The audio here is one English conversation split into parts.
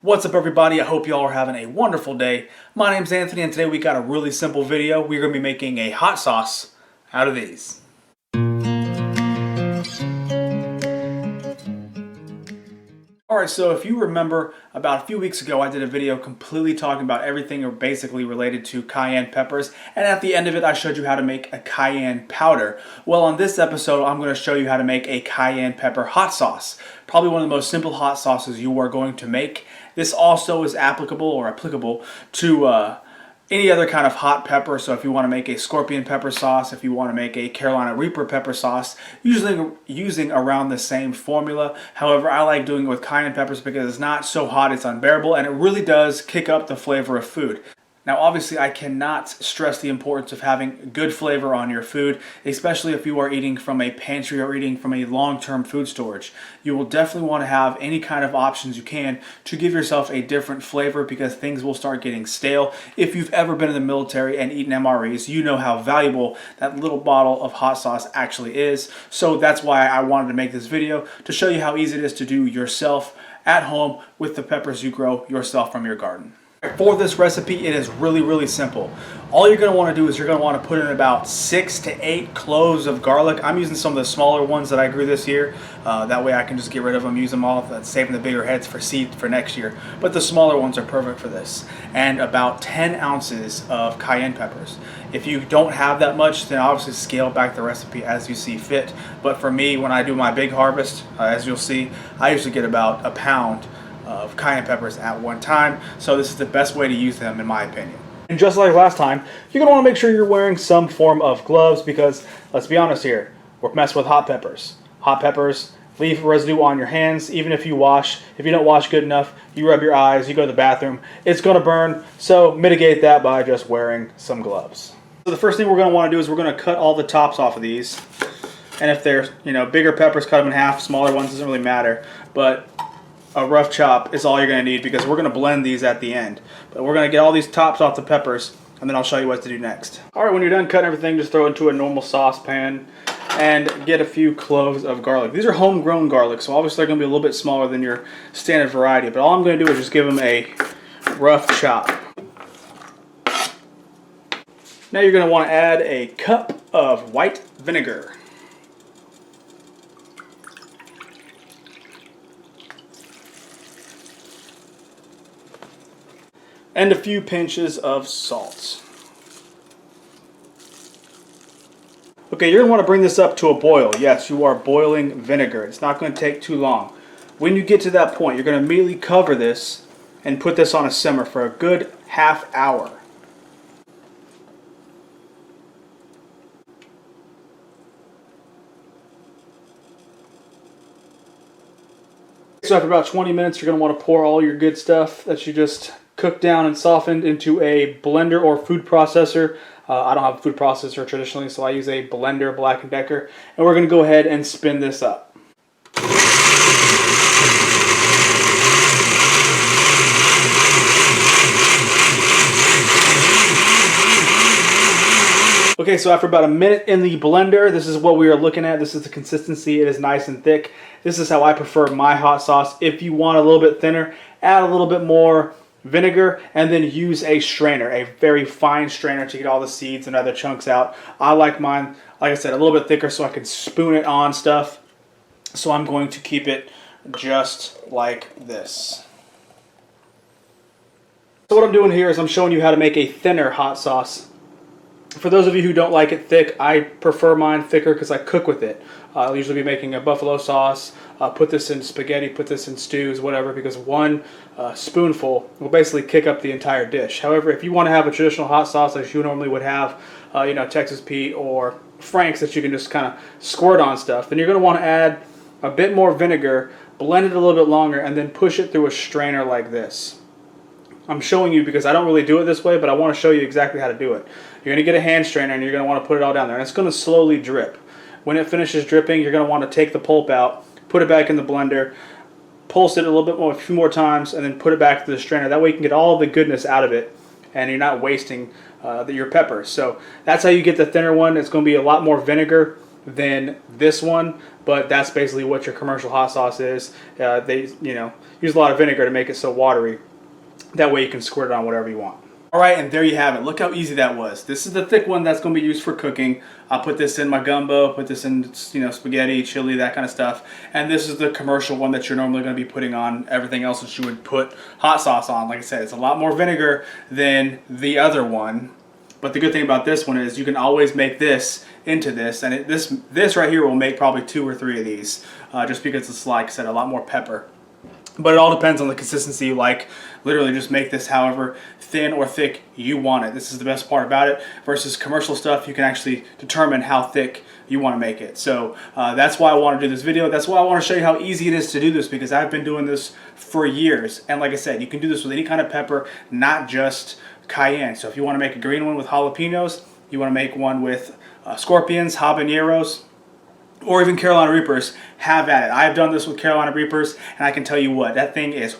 What's up everybody? I hope you all are having a wonderful day. My name's Anthony and today we got a really simple video. We're going to be making a hot sauce out of these. Alright, so if you remember, about a few weeks ago I did a video completely talking about everything basically related to cayenne peppers, and at the end of it I showed you how to make a cayenne powder. Well, on this episode I'm going to show you how to make a cayenne pepper hot sauce. Probably one of the most simple hot sauces you are going to make. This also is applicable to any other kind of hot pepper. So if you want to make a scorpion pepper sauce, if you want to make a Carolina Reaper pepper sauce, usually using around the same formula. However, I like doing it with cayenne peppers because it's not so hot it's unbearable, and it really does kick up the flavor of food. Now obviously I cannot stress the importance of having good flavor on your food, especially if you are eating from a pantry or eating from a long-term food storage. You will definitely want to have any kind of options you can to give yourself a different flavor, because things will start getting stale. If you've ever been in the military and eaten MREs, you know how valuable that little bottle of hot sauce actually is. So that's why I wanted to make this video, to show you how easy it is to do yourself at home with the peppers you grow yourself from your garden. For this recipe, it is really simple. All you're going to want to do is you're going to want to put in about 6 to 8 cloves of garlic. I'm using some of the smaller ones that I grew this year. That way I can just get rid of them, use them all, saving the bigger heads for seed for next year. But the smaller ones are perfect for this. And about 10 ounces of cayenne peppers. If you don't have that much, then obviously scale back the recipe as you see fit. But for me, when I do my big harvest, as you'll see, I usually get about a pound of cayenne peppers at one time, so this is the best way to use them in my opinion. And just like last time, you're going to want to make sure you're wearing some form of gloves, because let's be honest here, we're messing with hot peppers. Hot peppers leave residue on your hands. Even if you wash, if you don't wash good enough, you rub your eyes, you go to the bathroom, it's going to burn. So mitigate that by just wearing some gloves. So the first thing we're going to want to do is we're going to cut all the tops off of these. And if they're, bigger peppers, cut them in half. Smaller ones, doesn't really matter. But a rough chop is all you're going to need, because we're going to blend these at the end. But we're going to get all these tops off the peppers, and then I'll show you what to do next. Alright, when you're done cutting everything, just throw it into a normal saucepan and get a few cloves of garlic. These are homegrown garlic, so obviously they're going to be a little bit smaller than your standard variety. But all I'm going to do is just give them a rough chop. Now you're going to want to add a cup of white vinegar. And a few pinches of salt. Okay, you're going to want to bring this up to a boil. Yes, you are boiling vinegar. It's not going to take too long. When you get to that point, you're going to immediately cover this and put this on a simmer for a good half hour. So after about 20 minutes, you're going to want to pour all your good stuff that you just cooked down and softened into a blender or food processor. I don't have a food processor traditionally, so I use a blender, Black & Decker. And we're going to go ahead and spin this up. Okay, so after about a minute in the blender, this is what we are looking at. This is the consistency. It is nice and thick. This is how I prefer my hot sauce. If you want a little bit thinner, add a little bit more vinegar, and then use a strainer, a very fine strainer, to get all the seeds and other chunks out. I like mine, like I said, a little bit thicker so I can spoon it on stuff. So I'm going to keep it just like this. So what I'm doing here is I'm showing you how to make a thinner hot sauce. For those of you who don't like it thick, I prefer mine thicker because I cook with it. I'll usually be making a buffalo sauce, put this in spaghetti, put this in stews, whatever, because one spoonful will basically kick up the entire dish. However, if you want to have a traditional hot sauce like you normally would have, Texas Pete or Frank's that you can just kind of squirt on stuff, then you're going to want to add a bit more vinegar, blend it a little bit longer, and then push it through a strainer like this. I'm showing you because I don't really do it this way, but I want to show you exactly how to do it. You're going to get a hand strainer and you're going to want to put it all down there, and it's going to slowly drip. When it finishes dripping, you're going to want to take the pulp out, put it back in the blender, pulse it a little bit more, a few more times, and then put it back to the strainer. That way you can get all the goodness out of it, and you're not wasting your peppers. So that's how you get the thinner one. It's going to be a lot more vinegar, than this one, but that's basically what your commercial hot sauce is. They, use a lot of vinegar to make it so watery. That way you can squirt it on whatever you want. Alright, and there you have it. Look how easy that was. This is the thick one that's going to be used for cooking. I'll put this in my gumbo, put this in, spaghetti, chili, that kind of stuff. And this is the commercial one that you're normally going to be putting on everything else that you would put hot sauce on. Like I said, it's a lot more vinegar than the other one. But the good thing about this one is you can always make this into this. And this right here will make probably 2 or 3 of these. Just because it's, like I said, a lot more pepper. But it all depends on the consistency you like. Literally just make this however thin or thick you want it. This is the best part about it. Versus commercial stuff, you can actually determine how thick you want to make it. So that's why I want to do this video. That's why I want to show you how easy it is to do this, because I've been doing this for years. And like I said, you can do this with any kind of pepper, not just cayenne. So if you want to make a green one with jalapenos, you want to make one with scorpions, habaneros, or even Carolina Reapers, have at it. I've done this with Carolina Reapers, and I can tell you what, that thing is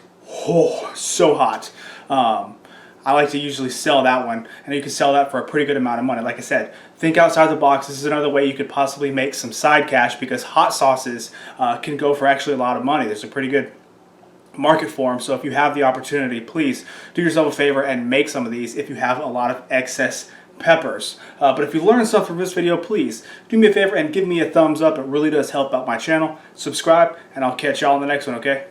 so hot. I like to usually sell that one, and you can sell that for a pretty good amount of money. Like I said, think outside the box. This is another way you could possibly make some side cash, because hot sauces can go for actually a lot of money. There's a pretty good market for them. So if you have the opportunity, please do yourself a favor and make some of these if you have a lot of excess peppers. But if you learned stuff from this video, please do me a favor and give me a thumbs up. It really does help out my channel. Subscribe, and I'll catch y'all in the next one, okay?